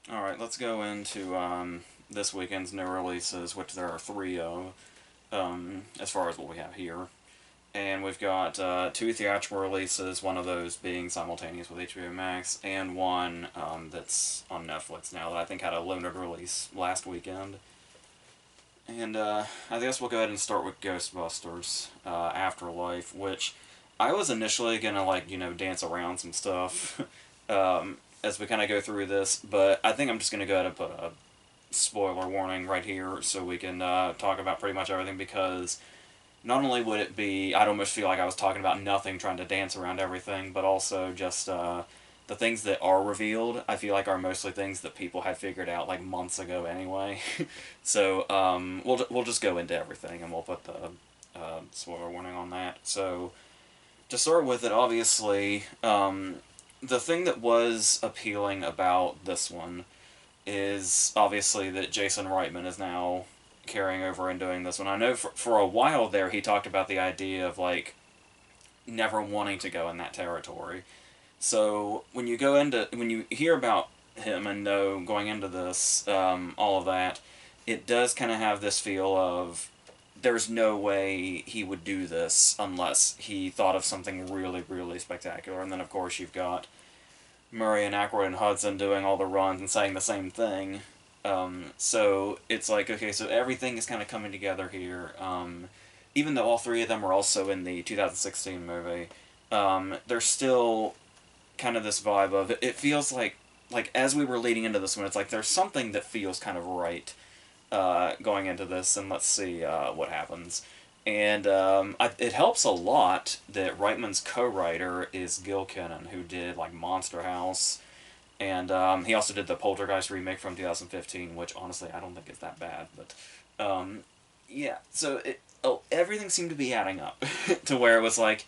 Alright, let's go into this weekend's new releases, which there are three of, as far as what we have here. And we've got two theatrical releases, one of those being simultaneous with HBO Max, and one that's on Netflix now that I think had a limited release last weekend. And I guess we'll go ahead and start with Ghostbusters Afterlife, which I was initially gonna dance around some stuff as we kind of go through this, but I think I'm just gonna go ahead and put a spoiler warning right here so we can talk about pretty much everything, because not only would it be, I'd almost feel like I was talking about nothing, trying to dance around everything, but also just the things that are revealed, I feel like are mostly things that people had figured out like months ago anyway. So we'll just go into everything and we'll put the spoiler warning on that. So to start with it, obviously, the thing that was appealing about this one is obviously that Jason Reitman is now carrying over and doing this one. I know for a while there he talked about the idea of like never wanting to go in that territory. So when you hear about him and know going into this, all of that, it does kind of have this feel of there's no way he would do this unless he thought of something really, really spectacular. And then of course you've got Murray and Aykroyd and Hudson doing all the runs and saying the same thing. So it's like, okay, so everything is kind of coming together here. Even though all three of them were also in the 2016 movie, there's still kind of this vibe of it feels like as we were leading into this one, it's like there's something that feels kind of right going into this, and let's see what happens. And it helps a lot that Reitman's co-writer is Gil Kinnan, who did like Monster House, and he also did the Poltergeist remake from 2015, which honestly I don't think is that bad. But yeah, so everything seemed to be adding up to where it was like,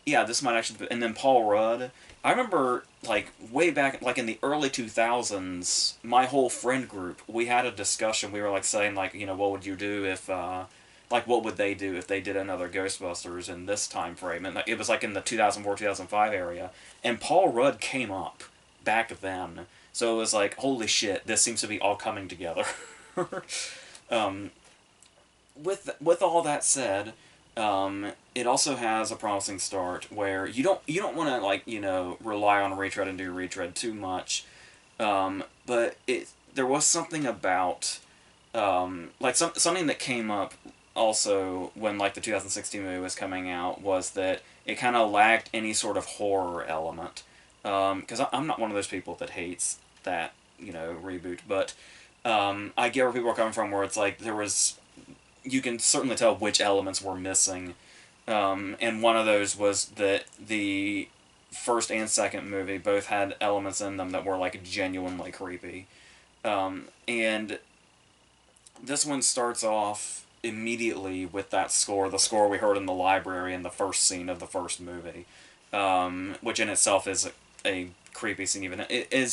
yeah, this might actually be. And then Paul Rudd, I remember like way back, like in the early 2000s, my whole friend group, we had a discussion. We were like saying like, what would you do if like what would they do if they did another Ghostbusters in this time frame? And it was like in the 2004 2005 area, and Paul Rudd came up back then. So it was like, holy shit, this seems to be all coming together. um, with all that said, it also has a promising start where you don't want to rely on retread and do retread too much, but there was something about something that came up also when like the 2016 movie was coming out, was that it kind of lacked any sort of horror element, because I'm not one of those people that hates that reboot, but I get where people are coming from, where it's like you can certainly tell which elements were missing, and one of those was that the first and second movie both had elements in them that were like genuinely creepy, and this one starts off immediately with that score, the score we heard in the library in the first scene of the first movie, which in itself is a creepy scene, even it is,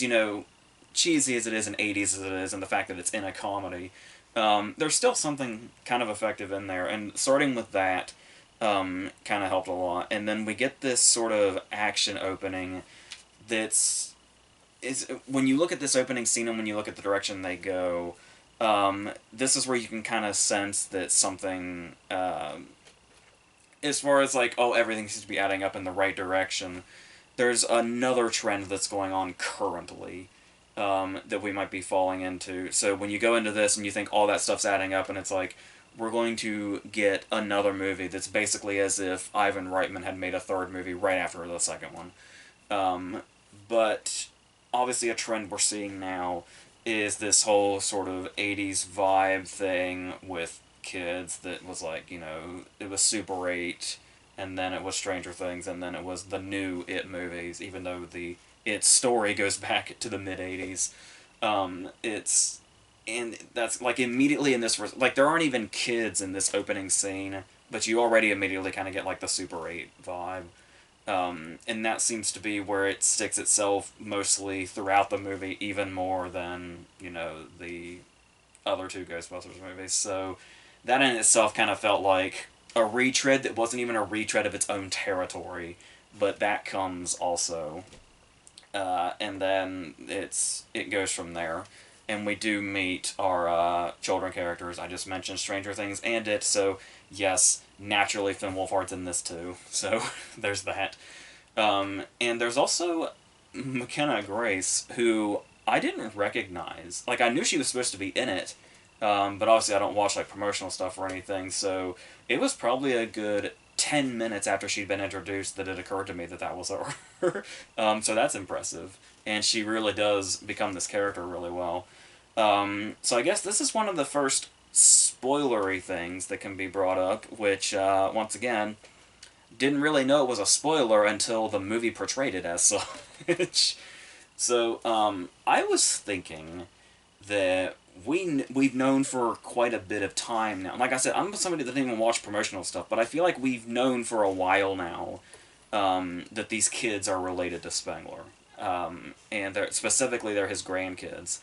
cheesy as it is and 80s as it is, and the fact that it's in a comedy. There's still something kind of effective in there, and starting with that kind of helped a lot. And then we get this sort of action opening that's is when you look at this opening scene and when you look at the direction they go, this is where you can kind of sense that something, as far as like, oh, everything seems to be adding up in the right direction. There's another trend that's going on currently, that we might be falling into. So when you go into this and you think all that stuff's adding up, and it's like, we're going to get another movie that's basically as if Ivan Reitman had made a third movie right after the second one. But obviously, a trend we're seeing now is this whole sort of 80s vibe thing with kids that was like, it was Super 8, and then it was Stranger Things, and then it was the new It movies, even though the It story goes back to the mid 80s. It's. And that's like immediately in this. Like, there aren't even kids in this opening scene, but you already immediately kind of get like the Super 8 vibe. And that seems to be where it sticks itself mostly throughout the movie, even more than, the other two Ghostbusters movies. So that in itself kind of felt like a retread that wasn't even a retread of its own territory, but that comes also. and then it goes from there. And we do meet our children characters. I just mentioned Stranger Things and it, so yes, naturally Finn Wolfhard's in this too. So there's that. And there's also McKenna Grace, who I didn't recognize. Like, I knew she was supposed to be in it, but obviously I don't watch, like, promotional stuff or anything, so it was probably a good 10 minutes after she'd been introduced that it occurred to me that that was her. So that's impressive. And she really does become this character really well. So I guess this is one of the first spoilery things that can be brought up, which, once again, didn't really know it was a spoiler until the movie portrayed it as such. So, I was thinking that we've known for quite a bit of time now. Like I said, I'm somebody that didn't even watch promotional stuff, but I feel like we've known for a while now that these kids are related to Spengler. And specifically, they're his grandkids.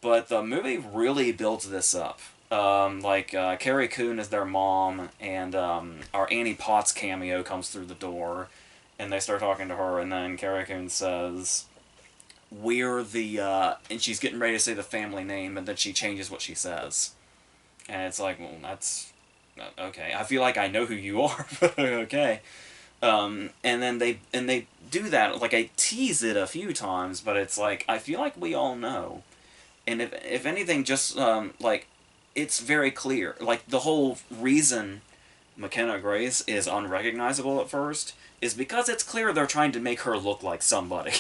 But the movie really builds this up. Carrie Coon is their mom, and our Annie Potts cameo comes through the door, and they start talking to her, and then Carrie Coon says, "We're the," and she's getting ready to say the family name, and then she changes what she says. And it's like, well, that's, okay. I feel like I know who you are, but okay. And then they do that, like, I tease it a few times, but it's like, I feel like we all know. And if anything, just, it's very clear. Like, the whole reason McKenna Grace is unrecognizable at first is because it's clear they're trying to make her look like somebody.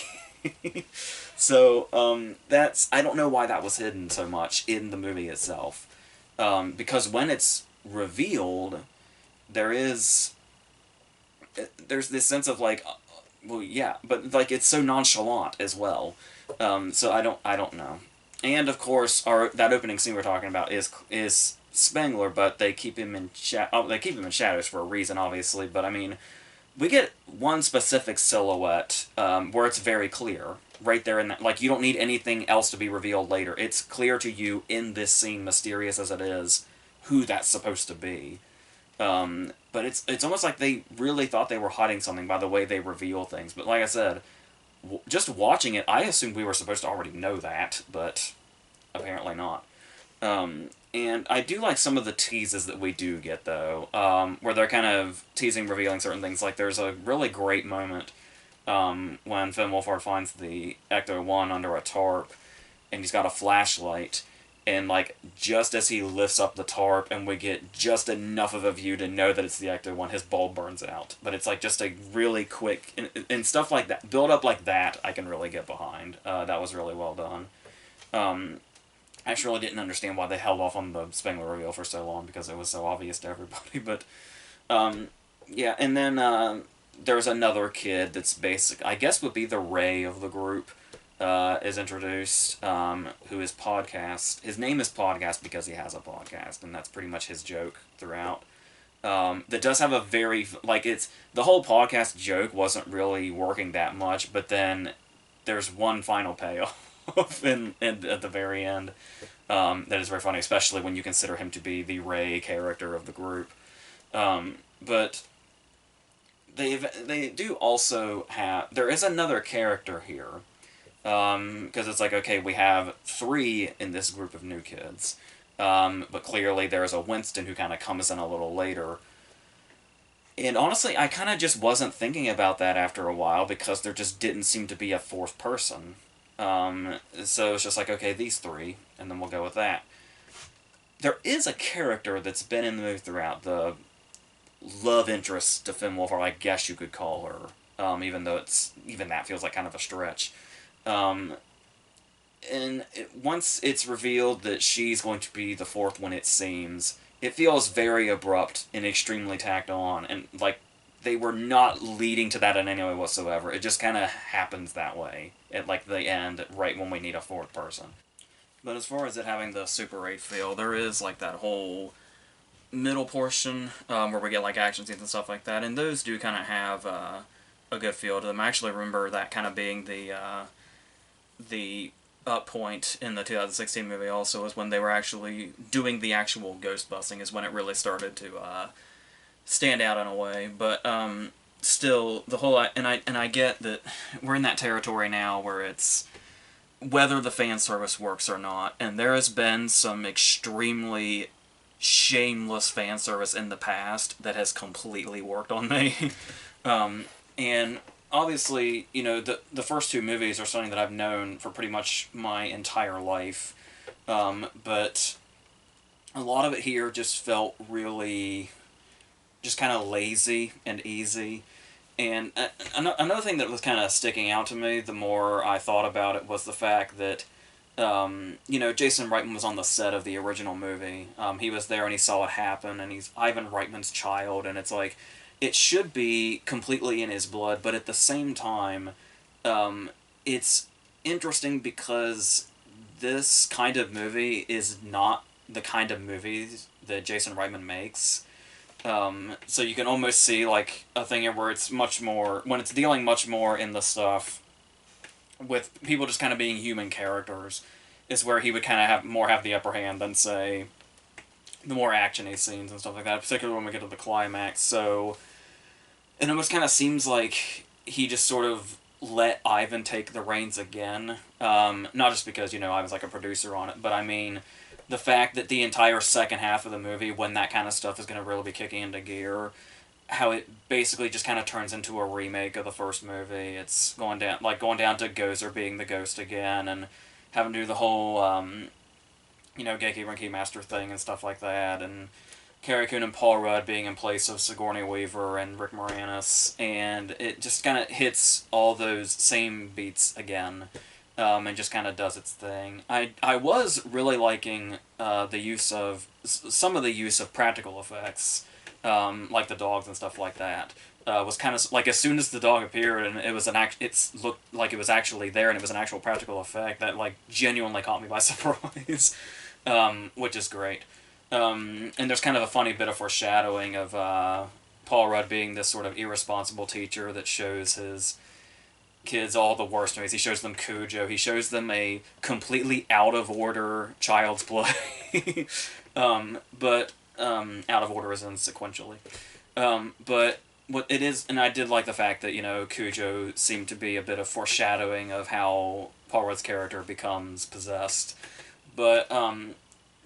So, I don't know why that was hidden so much in the movie itself. Because when it's revealed, there's this sense of, like, well, yeah, but, like, it's so nonchalant as well. So I don't know. And of course, that opening scene we're talking about is Spengler, but they keep him in shadows for a reason, obviously. But I mean, we get one specific silhouette where it's very clear, right there in that. Like, you don't need anything else to be revealed later. It's clear to you in this scene, mysterious as it is, who that's supposed to be. But it's almost like they really thought they were hiding something by the way they reveal things. But like I said, just watching it, I assumed we were supposed to already know that, but apparently not. And I do like some of the teases that we do get, though, where they're kind of teasing, revealing certain things. Like, there's a really great moment when Finn Wolfhard finds the Ecto-1 under a tarp, and he's got a flashlight, and, like, just as he lifts up the tarp and we get just enough of a view to know that it's the Ecto-1, his bulb burns out. But it's, like, just a really quick, and stuff like that, build up like that, I can really get behind. That was really well done. I actually didn't understand why they held off on the Spengler reveal for so long, because it was so obvious to everybody. But, yeah, and then there's another kid that's I guess would be the Ray of the group, is introduced, who is Podcast. His name is Podcast because he has a podcast, and that's pretty much his joke throughout. That does have a very, like, the whole podcast joke wasn't really working that much, but then there's one final payoff at the very end that is very funny, especially when you consider him to be the Ray character of the group. But they do also have, there is another character here, because it's like, okay, we have 3 in this group of new kids, but clearly there's a Winston who kind of comes in a little later. And honestly, I kind of just wasn't thinking about that after a while, because there just didn't seem to be a 4th person. So it's just like, okay, these 3, and then we'll go with that. There is a character that's been in the movie throughout, the love interest to Finn Wolfhard, I guess you could call her, even though even that feels like kind of a stretch. And once it's revealed that she's going to be the 4th one, it seems, it feels very abrupt and extremely tacked on, and, like, they were not leading to that in any way whatsoever. It just kind of happens that way at, like, the end, right when we need a 4th person. But as far as it having the Super 8 feel, there is, like, that whole middle portion where we get, like, action scenes and stuff like that, and those do kind of have a good feel to them. I actually remember that kind of being the up point in the 2016 movie also, is when they were actually doing the actual ghost busting, is when it really started to stand out in a way. But still, the whole, and I get that we're in that territory now where it's whether the fan service works or not, and there has been some extremely shameless fan service in the past that has completely worked on me. And obviously, the first two movies are something that I've known for pretty much my entire life, but a lot of it here just felt really just kind of lazy and easy. And another thing that was kind of sticking out to me the more I thought about it was the fact that, Jason Reitman was on the set of the original movie. He was there and he saw it happen, and he's Ivan Reitman's child, and it's like, it should be completely in his blood, but at the same time, it's interesting because this kind of movie is not the kind of movies that Jason Reitman makes. So you can almost see like a thing where it's much more when it's dealing much more in the stuff with people just kind of being human characters, is where he would kind of have the upper hand than say the more actiony scenes and stuff like that, particularly when we get to the climax. So it almost kind of seems like he just sort of let Ivan take the reins again. Not just because Ivan's like a producer on it, but I mean the fact that the entire second half of the movie, when that kind of stuff is going to really be kicking into gear, how it basically just kind of turns into a remake of the first movie. It's going down to Gozer being the ghost again, and having to do the whole, Genki Rinky Master thing and stuff like that, and Carrie Coon and Paul Rudd being in place of Sigourney Weaver and Rick Moranis, and it just kind of hits all those same beats again. And just kind of does its thing. I was really liking some of the use of practical effects, like the dogs and stuff like that. Was kind of like as soon as the dog appeared and it was it looked like it was actually there and it was an actual practical effect that like genuinely caught me by surprise, which is great. And there's kind of a funny bit of foreshadowing of Paul Rudd being this sort of irresponsible teacher that shows his kids all the worst movies. He shows them Cujo. He shows them a completely out of order Child's Play, but out of order as in sequentially. But what it is, and I did like the fact that Cujo seemed to be a bit of foreshadowing of how Paul Rudd's character becomes possessed. But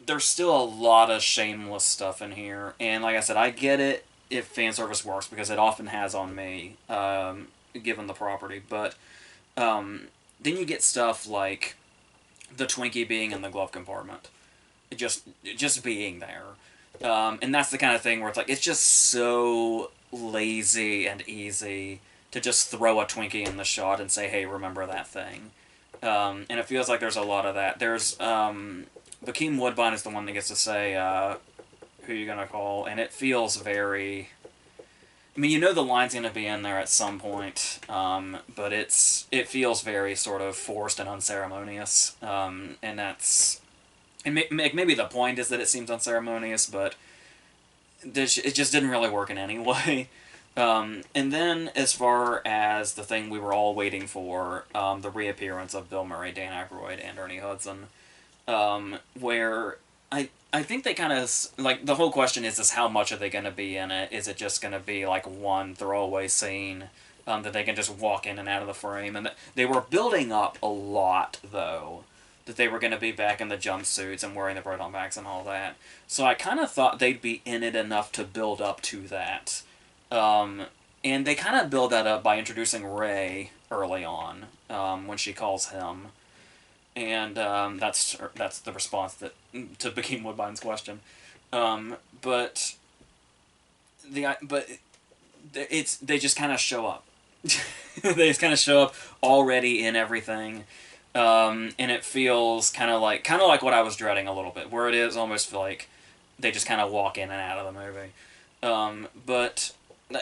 there's still a lot of shameless stuff in here, and like I said, I get it if fan service works because it often has on me. Given the property, but then you get stuff like the Twinkie being in the glove compartment, just being there, and that's the kind of thing where it's like it's just so lazy and easy to just throw a Twinkie in the shot and say, "Hey, remember that thing," and it feels like there's a lot of that. There's Bokeem Woodbine is the one that gets to say who you're gonna call, and it feels very. I mean, the line's going to be in there at some point, but it feels very sort of forced and unceremonious, and that's... And maybe the point is that it seems unceremonious, but it just didn't really work in any way. And then, as far as the thing we were all waiting for, the reappearance of Bill Murray, Dan Aykroyd, and Ernie Hudson, where... I think they kind of, like, the whole question is how much are they going to be in it? Is it just going to be, like, one throwaway scene that they can just walk in and out of the frame? And they were building up a lot, though, that they were going to be back in the jumpsuits and wearing the Proton Packs and all that. So I kind of thought they'd be in it enough to build up to that. And they kind of build that up by introducing Ray early on, when she calls him. And that's the response to Bokeem Woodbine's question, but they just kind of show up. They just kind of show up already in everything, and it feels kind of like what I was dreading a little bit, where it is almost like they just kind of walk in and out of the movie. But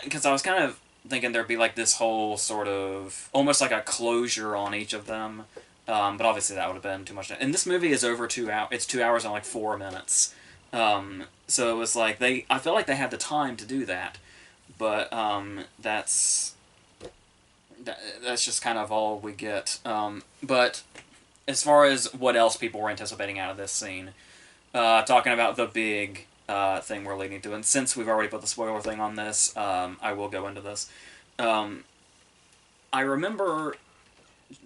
because I was kind of thinking there'd be like this whole sort of almost like a closure on each of them. But obviously that would have been too much. And this movie is over 2 hours. It's 2 hours and like 4 minutes. So it was like I felt like they had the time to do that, but that's just kind of all we get. But as far as what else people were anticipating out of this scene, talking about the big thing we're leading to, and since we've already put the spoiler thing on this, I will go into this. Um, I remember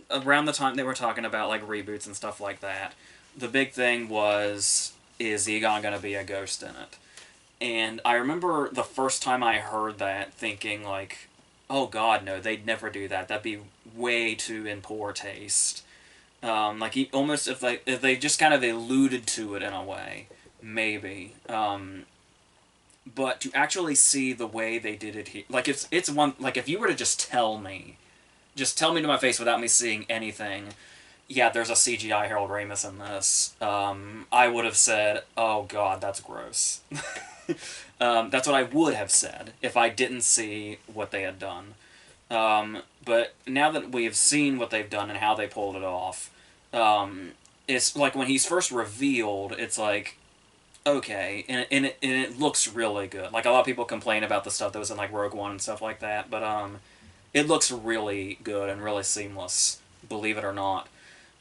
around the time they were talking about like reboots and stuff like that, the big thing was, is Egon going to be a ghost in it? And I remember the first time I heard that thinking like, oh god, no, they'd never do that. That'd be way too in poor taste. Like almost if they just kind of alluded to it in a way, maybe. But to actually see the way they did it here, like it's one like if you were to just tell me to my face without me seeing anything, yeah, there's a CGI Harold Ramis in this. I would have said, oh god, that's gross. That's what I would have said if I didn't see what they had done. But now that we have seen what they've done and how they pulled it off, it's like when he's first revealed, it's like, okay, and it looks really good. Like a lot of people complain about the stuff that was in like Rogue One and stuff like that, but it looks really good and really seamless, believe it or not.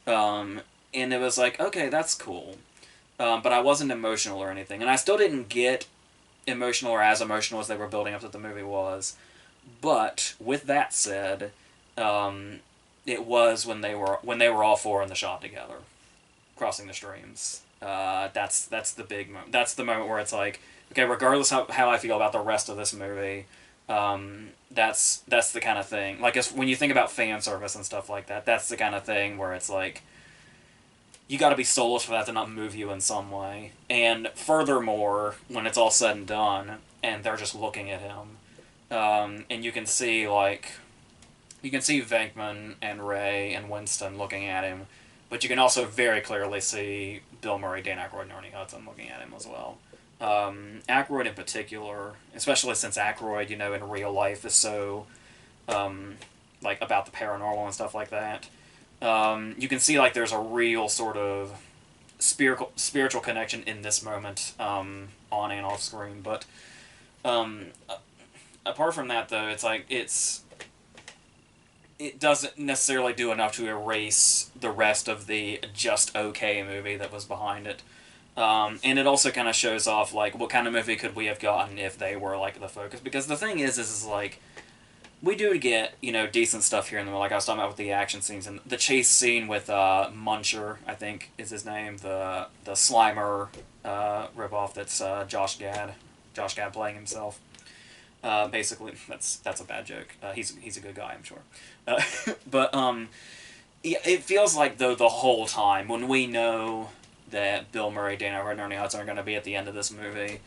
And it was like, okay, that's cool. But I wasn't emotional or anything, and I still didn't get emotional or as emotional as they were building up that the movie was. But with that said, it was when they were all four in the shot together, crossing the streams. That's the big moment. That's the moment where it's like, okay, regardless how I feel about the rest of this movie, that's the kind of thing. Like when you think about fan service and stuff like that, that's the kind of thing where it's like, you got to be soulless for that to not move you in some way. And furthermore, when it's all said and done, and they're just looking at him, and you can see Venkman and Ray and Winston looking at him, but you can also very clearly see Bill Murray, Dan Aykroyd, and Ernie Hudson looking at him as well. Aykroyd in particular, especially since Aykroyd, in real life is so, like, about the paranormal and stuff like that. You can see, like, there's a real sort of spiritual connection in this moment, on and off screen. But, apart from that, though, it's like, it doesn't necessarily do enough to erase the rest of the just okay movie that was behind it. And it also kind of shows off, like, what kind of movie could we have gotten if they were, like, the focus. Because the thing is like, we do get, decent stuff here and there, like I was talking about with the action scenes. And the chase scene with Muncher, I think is his name, the Slimer ripoff that's Josh Gad. Josh Gad playing himself. Basically, that's a bad joke. He's a good guy, I'm sure. But yeah, it feels like though the whole time when we know that Bill Murray, Dan Aykroyd, and Ernie Hudson are going to be at the end of this movie,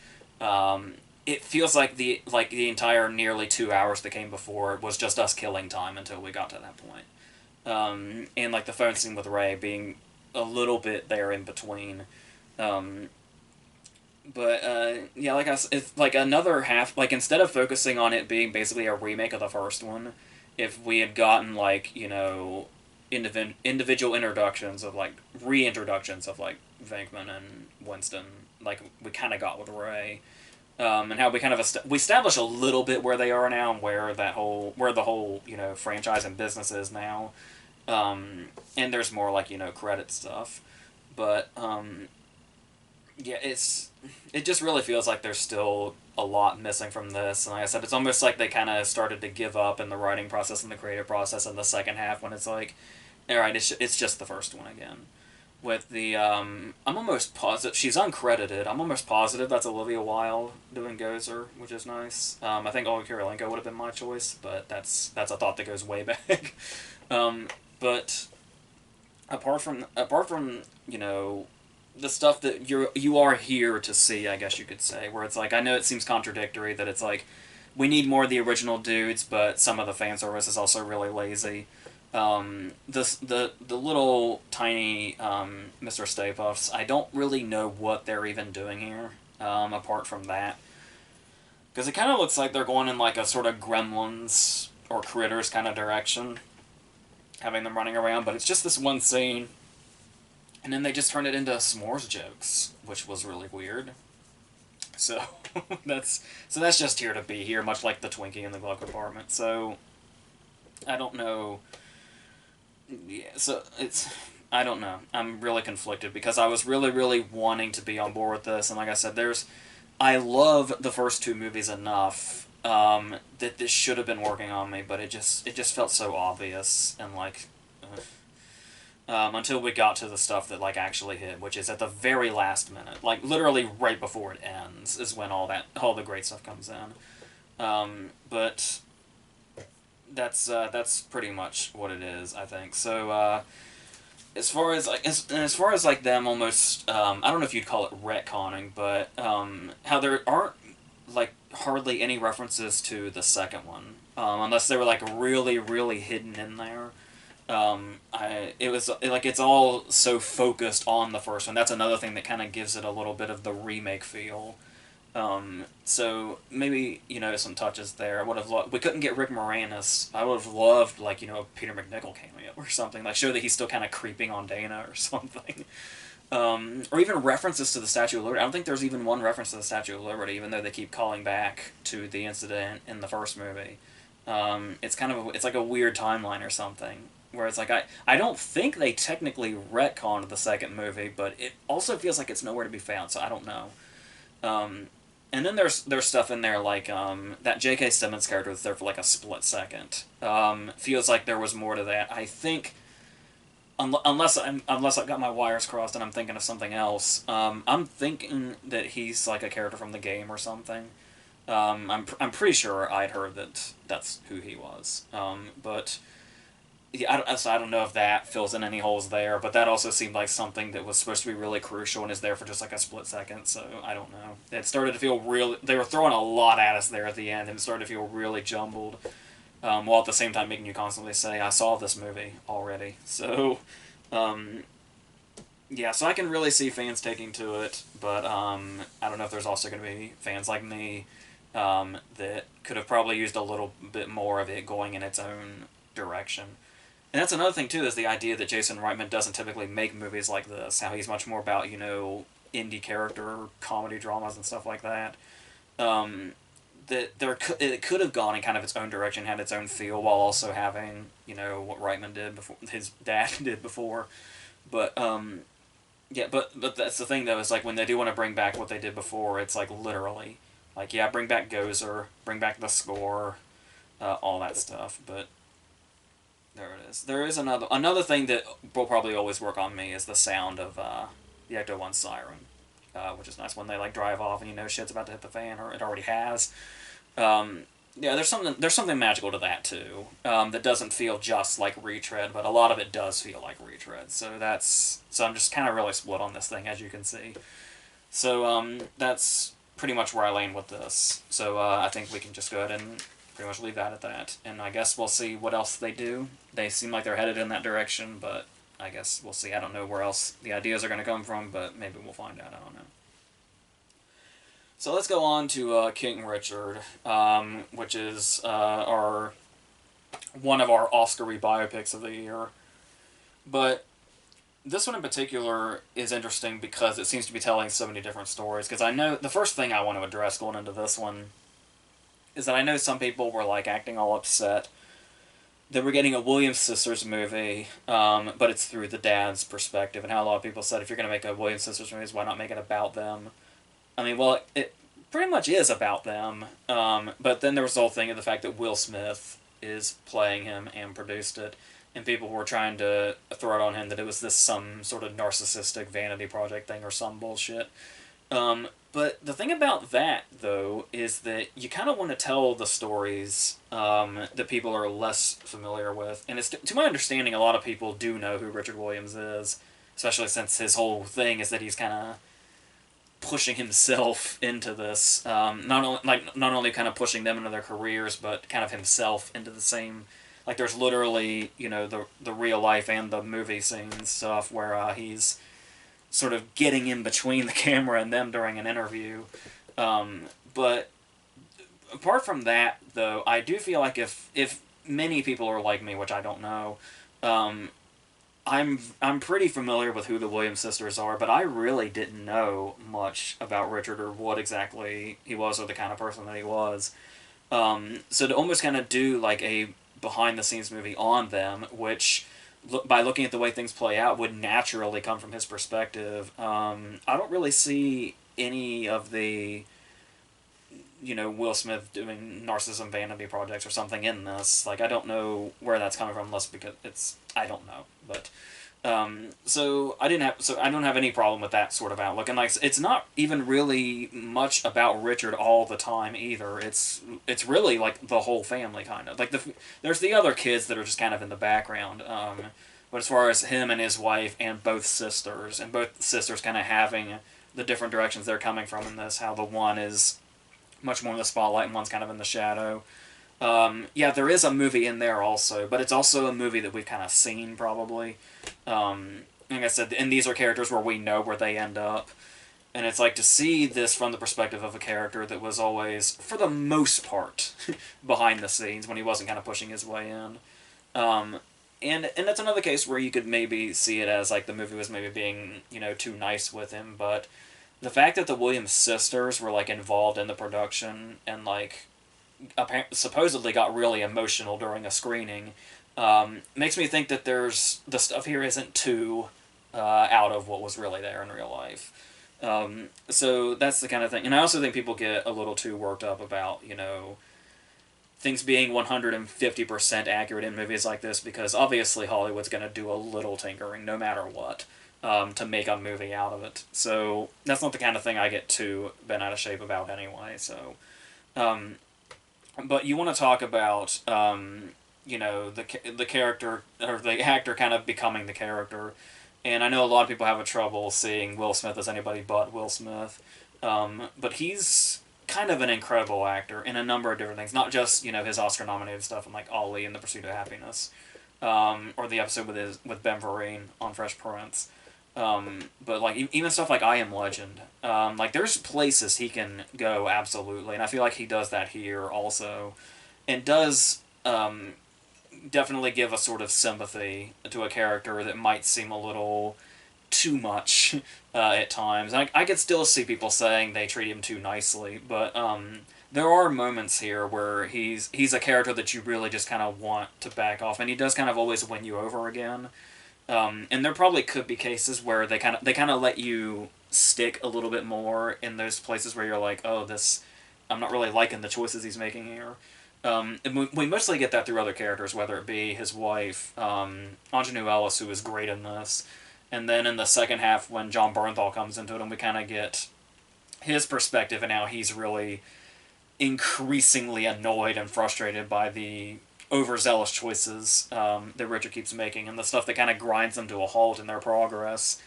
it feels like the entire nearly 2 hours that came before was just us killing time until we got to that point. And like the phone scene with Ray being a little bit there in between. But yeah, like it's like another half. Like instead of focusing on it being basically a remake of the first one, if we had gotten like individual introductions of like reintroductions of like Venkman and Winston, like we kind of got with Ray, and how we kind of we establish a little bit where they are now and where the whole franchise and business is now, and there's more like credit stuff, but yeah, it just really feels like there's still a lot missing from this. And like I said, it's almost like they kind of started to give up in the writing process and the creative process in the second half when it's like, all right, it's just the first one again. With the, I'm almost positive, she's uncredited, I'm almost positive that's Olivia Wilde doing Gozer, which is nice. I think Olga Kurylenko would have been my choice, but that's a thought that goes way back. But apart from the stuff that you are here to see, I guess you could say, where it's like, I know it seems contradictory that it's like, we need more of the original dudes, but some of the fan service is also really lazy. The little tiny Mr. Stay Puffs, I don't really know what they're even doing here, apart from that. Because it kind of looks like they're going in like a sort of Gremlins or Critters kind of direction, having them running around, but it's just this one scene. And then they just turned it into s'mores jokes, which was really weird. So that's just here to be here, much like the Twinkie in the glove compartment. So I don't know. Yeah, so I don't know. I'm really conflicted because I was really, really wanting to be on board with this, and like I said, I love the first two movies enough that this should have been working on me, but it just felt so obvious and like. Until we got to the stuff that like actually hit, which is at the very last minute, like literally right before it ends, is when all the great stuff comes in. But that's pretty much what it is, I think. So as far as like them almost, I don't know if you'd call it retconning, but how there aren't like hardly any references to the second one, unless they were like really really hidden in there. Like it's all so focused on the first one. That's another thing that kind of gives it a little bit of the remake feel. So maybe some touches there. I would have we couldn't get Rick Moranis. I would have loved like a Peter McNichol cameo or something, like show that he's still kind of creeping on Dana or something. Or even references to the Statue of Liberty. I don't think there's even one reference to the Statue of Liberty, even though they keep calling back to the incident in the first movie. It's like a weird timeline or something. Where it's like, I don't think they technically retconned the second movie, but it also feels like it's nowhere to be found, so I don't know. And then there's stuff in there like that J.K. Simmons character was there for like a split second. Feels like there was more to that. I think, unless I've got my wires crossed and I'm thinking of something else, I'm thinking that he's like a character from the game or something. I'm pretty sure I'd heard that that's who he was. But yeah, I don't know if that fills in any holes there, but that also seemed like something that was supposed to be really crucial and is there for just like a split second, so I don't know. It started to feel real. They were throwing a lot at us there at the end, and it started to feel really jumbled, while at the same time making you constantly say, I saw this movie already. So, yeah, so I can really see fans taking to it, but I don't know if there's also going to be fans like me that could have probably used a little bit more of it going in its own direction. And that's another thing, too, is the idea that Jason Reitman doesn't typically make movies like this. How he's much more about, indie character, comedy dramas, and stuff like that. It could have gone in kind of its own direction, had its own feel, while also having, what Reitman did before, his dad did before. But, yeah, but that's the thing, though, is like when they do want to bring back what they did before, it's like literally. Like, yeah, bring back Gozer, bring back the score, all that stuff, but... There it is. There is another thing that will probably always work on me is the sound of the Ecto-1 siren, which is nice when they like drive off and shit's about to hit the fan, or it already has. Yeah, there's something magical to that too. That doesn't feel just like retread, but a lot of it does feel like retread. So I'm just kind of really split on this thing, as you can see. So that's pretty much where I land with this. So I think we can just go ahead and pretty much leave that at that. And I guess we'll see what else they do. They seem like they're headed in that direction, but I guess we'll see. I don't know where else the ideas are going to come from, but maybe we'll find out. I don't know. So let's go on to King Richard, which is one of our Oscar-y biopics of the year. But this one in particular is interesting because it seems to be telling so many different stories. Because I know the first thing I want to address going into this one is that I know some people were like acting all upset that we're getting a Williams Sisters movie, but it's through the dad's perspective, and how a lot of people said, if you're going to make a Williams Sisters movie, why not make it about them? I mean, well, it pretty much is about them, but then there was the whole thing of the fact that Will Smith is playing him and produced it, and people were trying to throw it on him that it was some sort of narcissistic vanity project thing or some bullshit. But the thing about that, though, is that you kind of want to tell the stories that people are less familiar with. And it's to my understanding, a lot of people do know who Richard Williams is, especially since his whole thing is that he's kind of pushing himself into this. Not only kind of pushing them into their careers, but kind of himself into the same... Like, there's literally, the real life and the movie scene stuff where he's sort of getting in between the camera and them during an interview. But apart from that, though, I do feel like if many people are like me, which I don't know, I'm pretty familiar with who the Williams sisters are, but I really didn't know much about Richard or what exactly he was or the kind of person that he was. So to almost kind of do like a behind-the-scenes movie on them, which... by looking at the way things play out, would naturally come from his perspective. I don't really see any of the Will Smith doing narcissism vanity projects or something in this. Like, I don't know where that's coming from, unless because I don't know, but. So I don't have any problem with that sort of outlook, and like it's not even really much about Richard all the time either. It's really like the whole family kind of like there's the other kids that are just kind of in the background. But as far as him and his wife and both sisters kind of having the different directions they're coming from in this, how the one is much more in the spotlight and one's kind of in the shadow. Yeah, there is a movie in there also, but it's also a movie that we've kind of seen probably. Like I said, and these are characters where we know where they end up. And it's like to see this from the perspective of a character that was always, for the most part, behind the scenes when he wasn't kind of pushing his way in. And that's another case where you could maybe see it as like the movie was maybe being, too nice with him, but the fact that the Williams sisters were like involved in the production and like supposedly got really emotional during a screening makes me think that the stuff here isn't too out of what was really there in real life. So that's the kind of thing. And I also think people get a little too worked up about, things being 150% accurate in movies like this, because obviously Hollywood's going to do a little tinkering no matter what to make a movie out of it. So that's not the kind of thing I get too bent out of shape about anyway. So, but you want to talk about, the character, or the actor kind of becoming the character. And I know a lot of people have a trouble seeing Will Smith as anybody but Will Smith. But he's kind of an incredible actor in a number of different things. Not just, his Oscar-nominated stuff in, like, Ollie and the Pursuit of Happiness. Or the episode with Ben Vereen on Fresh Prince. But, like, even stuff like I Am Legend. Like, there's places he can go, absolutely. And I feel like he does that here also. And does definitely give a sort of sympathy to a character that might seem a little too much at times. I could still see people saying they treat him too nicely, but there are moments here where he's a character that you really just kind of want to back off, and he does kind of always win you over again. And there probably could be cases where they kind of let you stick a little bit more in those places where you're like, oh, I'm not really liking the choices he's making here. And we mostly get that through other characters, whether it be his wife, Ingenue Ellis, who is great in this, and then in the second half when John Bernthal comes into it, and we kind of get his perspective and how he's really increasingly annoyed and frustrated by the overzealous choices that Richard keeps making, and the stuff that kind of grinds them to a halt in their progress.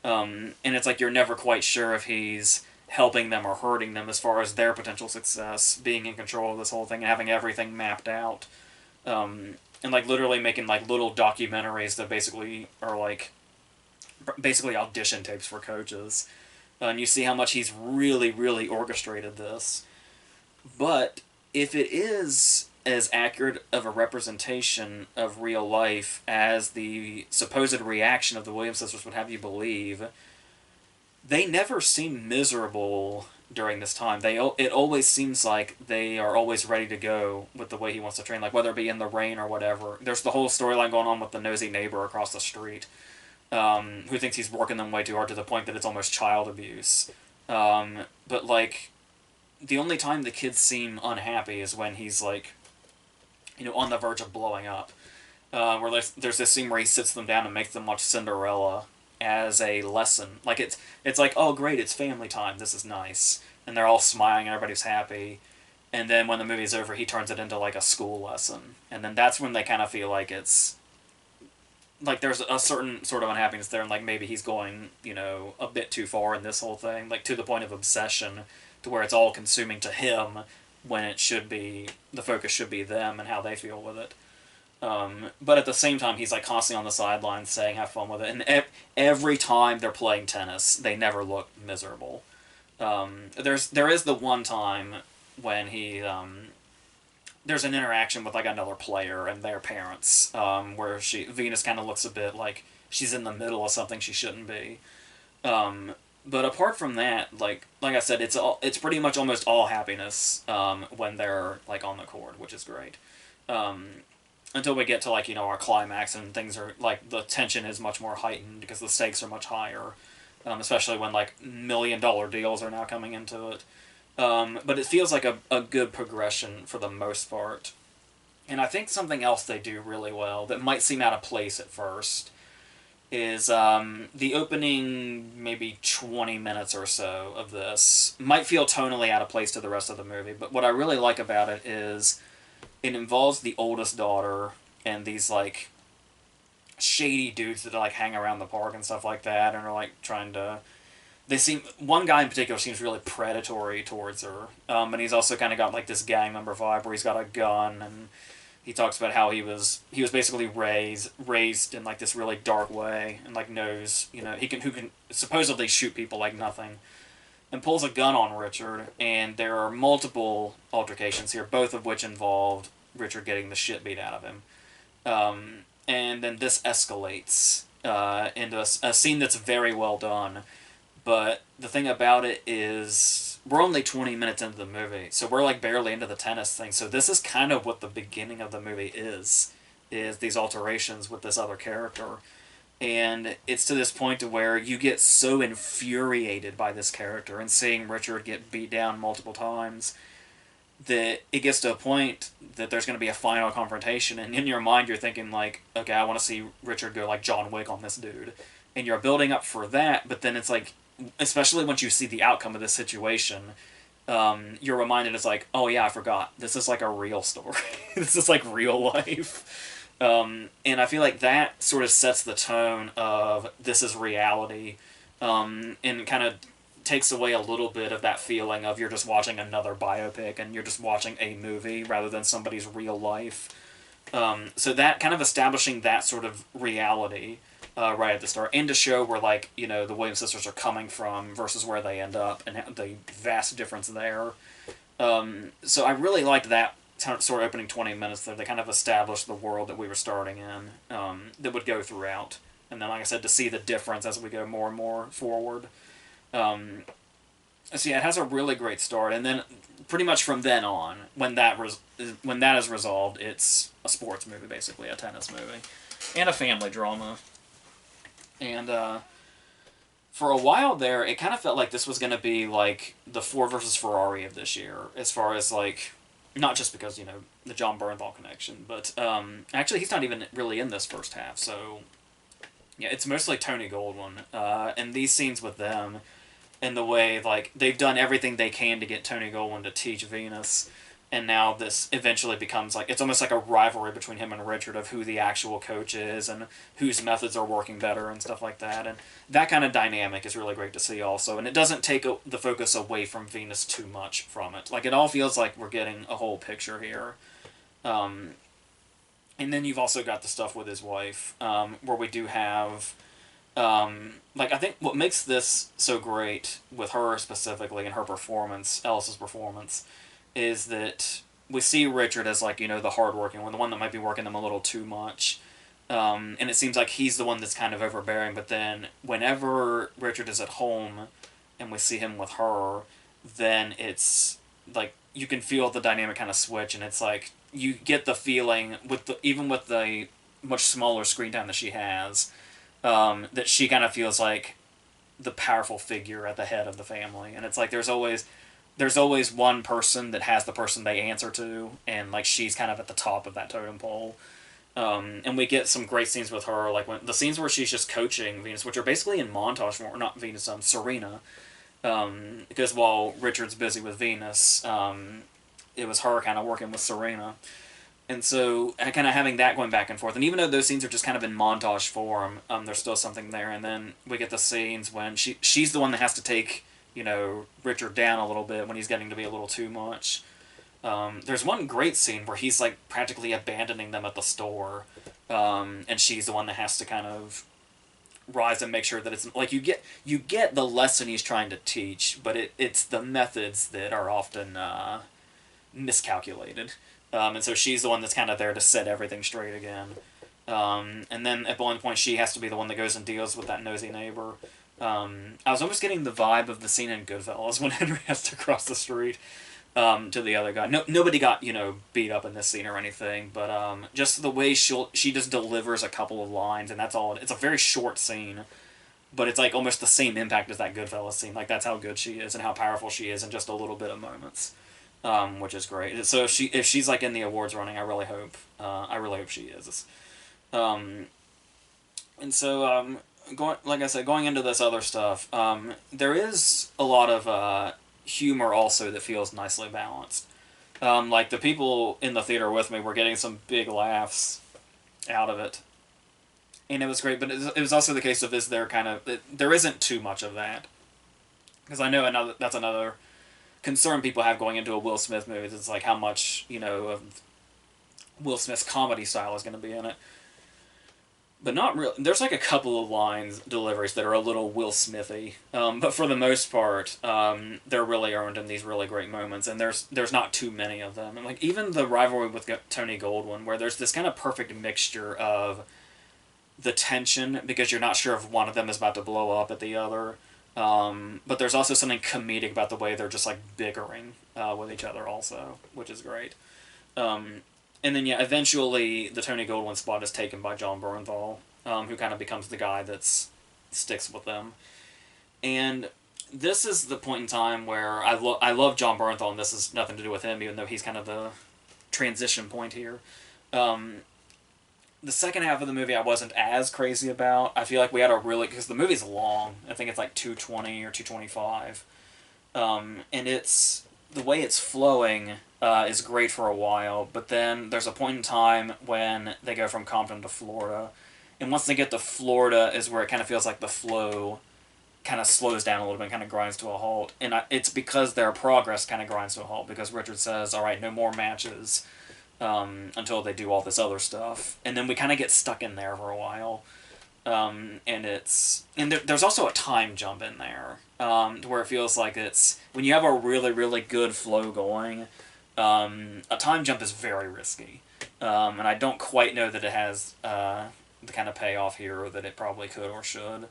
And it's like you're never quite sure if he's helping them or hurting them as far as their potential success, being in control of this whole thing and having everything mapped out. And like literally making like little documentaries that basically are like basically audition tapes for coaches. And you see how much he's really, really orchestrated this. But if it is as accurate of a representation of real life as the supposed reaction of the Williams sisters would have you believe, they never seem miserable during this time. It always seems like they are always ready to go with the way he wants to train, like whether it be in the rain or whatever. There's the whole storyline going on with the nosy neighbor across the street, who thinks he's working them way too hard to the point that it's almost child abuse. But like, the only time the kids seem unhappy is when he's like, on the verge of blowing up. Where there's this scene where he sits them down and makes them watch Cinderella as a lesson. Like it's like, oh great, it's family time, this is nice. And they're all smiling and everybody's happy. And then when the movie's over, he turns it into like a school lesson. And then that's when they kind of feel like it's like there's a certain sort of unhappiness there, and like maybe he's going, a bit too far in this whole thing, like to the point of obsession, to where it's all consuming to him when it should be, the focus should be them and how they feel with it. But at the same time, he's like constantly on the sidelines saying, have fun with it. And every time they're playing tennis, they never look miserable. There is the one time when there's an interaction with like another player and their parents, where Venus kind of looks a bit like she's in the middle of something she shouldn't be. But apart from that, like I said, it's pretty much almost all happiness when they're like on the court, which is great. Until we get to like our climax, and things are like the tension is much more heightened because the stakes are much higher, especially when like $1 million deals are now coming into it. But it feels like a good progression for the most part. And I think something else they do really well that might seem out of place at first is the opening maybe 20 minutes or so of this might feel tonally out of place to the rest of the movie, but what I really like about it is it involves the oldest daughter and these like shady dudes that like hang around the park and stuff like that and are like trying to they seem one guy in particular seems really predatory towards her, and he's also kind of got like this gang member vibe where he's got a gun and he talks about how he was basically raised in like this really dark way and like knows who can supposedly shoot people like nothing, and pulls a gun on Richard, and there are multiple altercations here, both of which involved Richard getting the shit beat out of him, and then this escalates into a scene that's very well done. But the thing about it is, we're only 20 minutes into the movie, so we're like barely into the tennis thing. So this is kind of what the beginning of the movie is these alterations with this other character. And it's to this point to where you get so infuriated by this character and seeing Richard get beat down multiple times that it gets to a point that there's going to be a final confrontation, and in your mind you're thinking like, okay, I want to see Richard go like John Wick on this dude. And you're building up for that, but then it's like, especially once you see the outcome of this situation, you're reminded it's like, oh yeah, I forgot. This is like a real story. This is like real life. And I feel like that sort of sets the tone of this is reality, and kind of takes away a little bit of that feeling of you're just watching another biopic and you're just watching a movie rather than somebody's real life. So that kind of establishing that sort of reality right at the start, and to show where like the Williams sisters are coming from versus where they end up and the vast difference there. So I really liked that sort of opening 20 minutes there. They kind of established the world that we were starting in, that would go throughout, and then like I said, to see the difference as we go more and more forward. So yeah, it has a really great start, and then pretty much from then on, when that is resolved, it's a sports movie, basically a tennis movie, and a family drama. And for a while there, it kind of felt like this was going to be like the Ford versus Ferrari of this year, as far as like, not just because the John Bernthal connection, but actually he's not even really in this first half. So yeah, it's mostly Tony Goldwyn, and these scenes with them, and the way like they've done everything they can to get Tony Goldwyn to teach Venus. And now this eventually becomes like, it's almost like a rivalry between him and Richard of who the actual coach is and whose methods are working better and stuff like that. And that kind of dynamic is really great to see also. And it doesn't take the focus away from Venus too much from it. Like, it all feels like we're getting a whole picture here. And then you've also got the stuff with his wife, where we do have, like, I think what makes this so great with her specifically and her performance, Ellis's performance, is that we see Richard as like the hardworking one, the one that might be working them a little too much, and it seems like he's the one that's kind of overbearing. But then whenever Richard is at home, and we see him with her, then it's like you can feel the dynamic kind of switch, and it's like you get the feeling even with the much smaller screen time that she has, that she kind of feels like the powerful figure at the head of the family, and it's like there's always one person that has the person they answer to, and like she's kind of at the top of that totem pole. And we get some great scenes with her, like when the scenes where she's just coaching Venus, which are basically in montage form, or not Venus, Serena. Because while Richard's busy with Venus, it was her kind of working with Serena. And so kind of having that going back and forth. And even though those scenes are just kind of in montage form, there's still something there. And then we get the scenes when she's the one that has to take Richard down a little bit when he's getting to be a little too much. There's one great scene where he's like practically abandoning them at the store, and she's the one that has to kind of rise and make sure that it's like you get the lesson he's trying to teach, but it's the methods that are often miscalculated, and so she's the one that's kind of there to set everything straight again. And then at one point she has to be the one that goes and deals with that nosy neighbor. I was almost getting the vibe of the scene in Goodfellas when Henry has to cross the street to the other guy. Nobody got beat up in this scene or anything, but just the way she just delivers a couple of lines, and that's all. It's a very short scene, but it's like almost the same impact as that Goodfellas scene. Like that's how good she is and how powerful she is in just a little bit of moments, which is great. So if she's like in the awards running, I really hope she is. Um, and so going like I said, going into this other stuff, there is a lot of humor also that feels nicely balanced. Like the people in the theater with me were getting some big laughs out of it, and it was great. But it was also the case of there isn't too much of that, because I know that's another concern people have going into a Will Smith movie. It's like how much of Will Smith's comedy style is going to be in it. But not really. There's like a couple of lines, deliveries that are a little Will Smithy, but for the most part, they're really earned in these really great moments, and there's not too many of them. And like even the rivalry with Tony Goldwyn, where there's this kind of perfect mixture of the tension because you're not sure if one of them is about to blow up at the other, but there's also something comedic about the way they're just like bickering with each other also, which is great. And then, yeah, eventually the Tony Goldwyn spot is taken by Jon Bernthal, who kind of becomes the guy that sticks with them. And this is the point in time where I love Jon Bernthal, and this has nothing to do with him, even though he's kind of the transition point here. The second half of the movie I wasn't as crazy about. I feel like we had because the movie's long. I think it's like 220 or 225. And the way it's flowing is great for a while, but then there's a point in time when they go from Compton to Florida, and once they get to Florida is where it kind of feels like the flow kind of slows down a little bit and kind of grinds to a halt, and it's because their progress kind of grinds to a halt, because Richard says, alright, no more matches until they do all this other stuff, and then we kind of get stuck in there for a while. There's also a time jump in there, to where it feels like it's when you have a really, really good flow going, a time jump is very risky, and I don't quite know that it has the kind of payoff here that it probably could or should.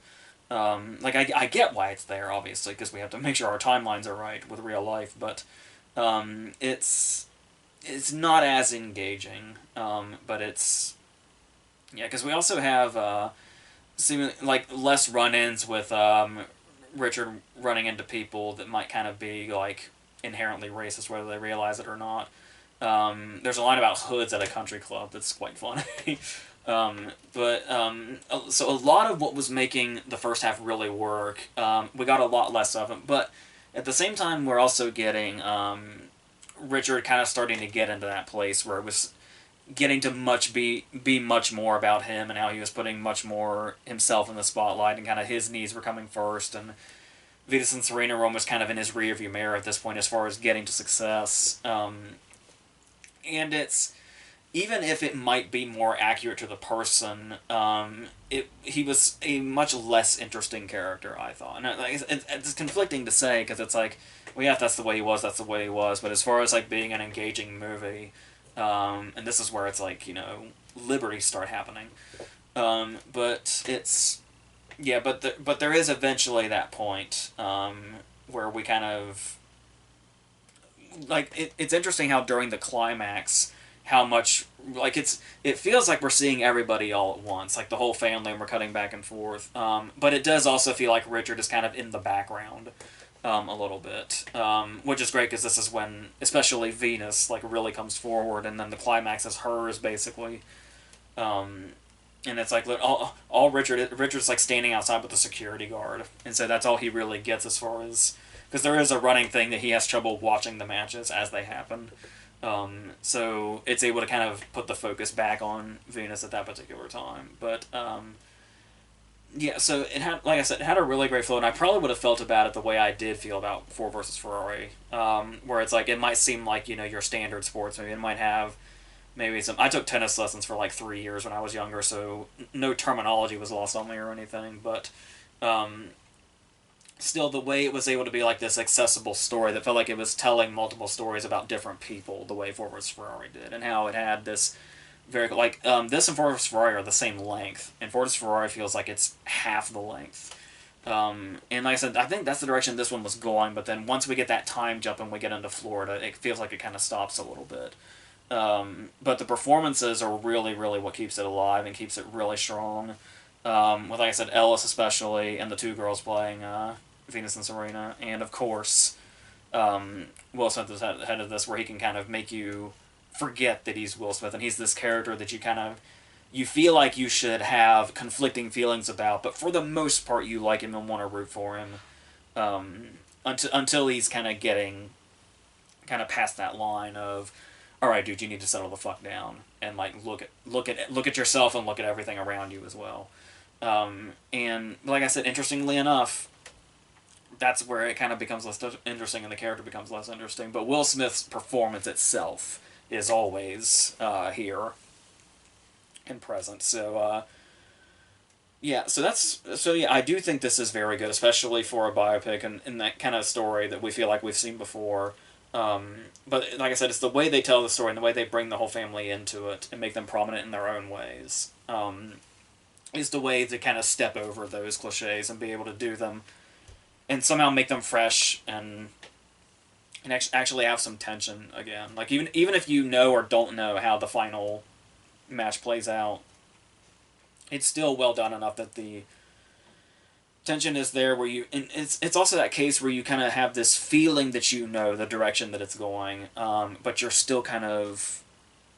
I get why it's there, obviously, because we have to make sure our timelines are right with real life, but it's not as engaging, but because we also have seemingly like less run-ins with Richard running into people that might kind of be like inherently racist, whether they realize it or not. There's a line about hoods at a country club that's quite funny. So a lot of what was making the first half really work, we got a lot less of it, but at the same time we're also getting Richard kind of starting to get into that place where it was getting to be much more about him, and how he was putting much more himself in the spotlight, and kind of his needs were coming first, and Venus and Serena were almost kind of in his rearview mirror at this point as far as getting to success. And it's, even if it might be more accurate to the person, he was a much less interesting character, I thought. And it's conflicting to say, because it's like, well, yeah, if that's the way he was, that's the way he was, but as far as like being an engaging movie, and this is where it's like, liberties start happening. But it's, yeah, but there is eventually that point, where we kind of, like, it's interesting how during the climax, how much, like, it feels like we're seeing everybody all at once, like the whole family, and we're cutting back and forth, but it does also feel like Richard is kind of in the background, a little bit, which is great, because this is when, especially Venus, like, really comes forward, and then the climax is hers, basically, and it's like, all Richard's like standing outside with the security guard, and so that's all he really gets as far as, because there is a running thing that he has trouble watching the matches as they happen, so it's able to kind of put the focus back on Venus at that particular time, but, yeah, so it had, like I said, it had a really great flow, and I probably would have felt about it the way I did feel about Ford versus Ferrari, where it's like, it might seem like, your standard sports movie. It might have maybe some, I took tennis lessons for like 3 years when I was younger, so no terminology was lost on me or anything, but still the way it was able to be like this accessible story that felt like it was telling multiple stories about different people, the way Ford versus Ferrari did, and how it had this very, like, this and Ford vs. Ferrari are the same length, and Ford vs. Ferrari feels like it's half the length. And like I said, I think that's the direction this one was going, but then once we get that time jump and we get into Florida, it feels like it kind of stops a little bit. But the performances are really, really what keeps it alive and keeps it really strong. with, like I said, Ellis especially, and the two girls playing Venus and Serena, and of course, Will Smith is head of this, where he can kind of make you forget that he's Will Smith, and he's this character that you feel like you should have conflicting feelings about, but for the most part, you like him and want to root for him, until he's kind of getting past that line of, all right, dude, you need to settle the fuck down and like look at yourself and look at everything around you as well. And like I said, interestingly enough, that's where it kind of becomes less interesting and the character becomes less interesting. But Will Smith's performance itself is always here and present. So yeah, I do think this is very good, especially for a biopic and that kind of story that we feel like we've seen before. But like I said, it's the way they tell the story and the way they bring the whole family into it and make them prominent in their own ways. Is the way to kind of step over those cliches and be able to do them and somehow make them fresh and actually have some tension again. Like even if you know or don't know how the final match plays out, it's still well done enough that the tension is there where you, and it's also that case where you kind of have this feeling that you know the direction that it's going, but you're still kind of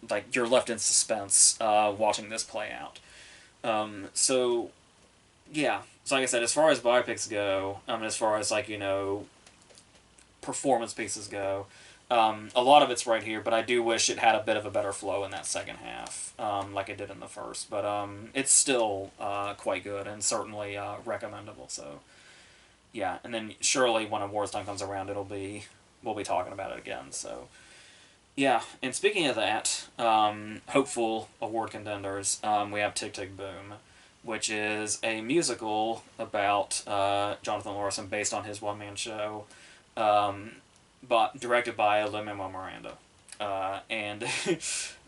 like you're left in suspense watching this play out. So yeah, so like I said, as far as biopics go, as far as like performance pieces go, a lot of it's right here, but I do wish it had a bit of a better flow in that second half, like it did in the first. But it's still quite good and certainly recommendable. So yeah, and then surely when awards time comes around, we'll be talking about it again. So yeah, and speaking of that, hopeful award contenders, we have Tick Tick Boom, which is a musical about Jonathan Larson based on his one-man show. But directed by Lin-Manuel Miranda, and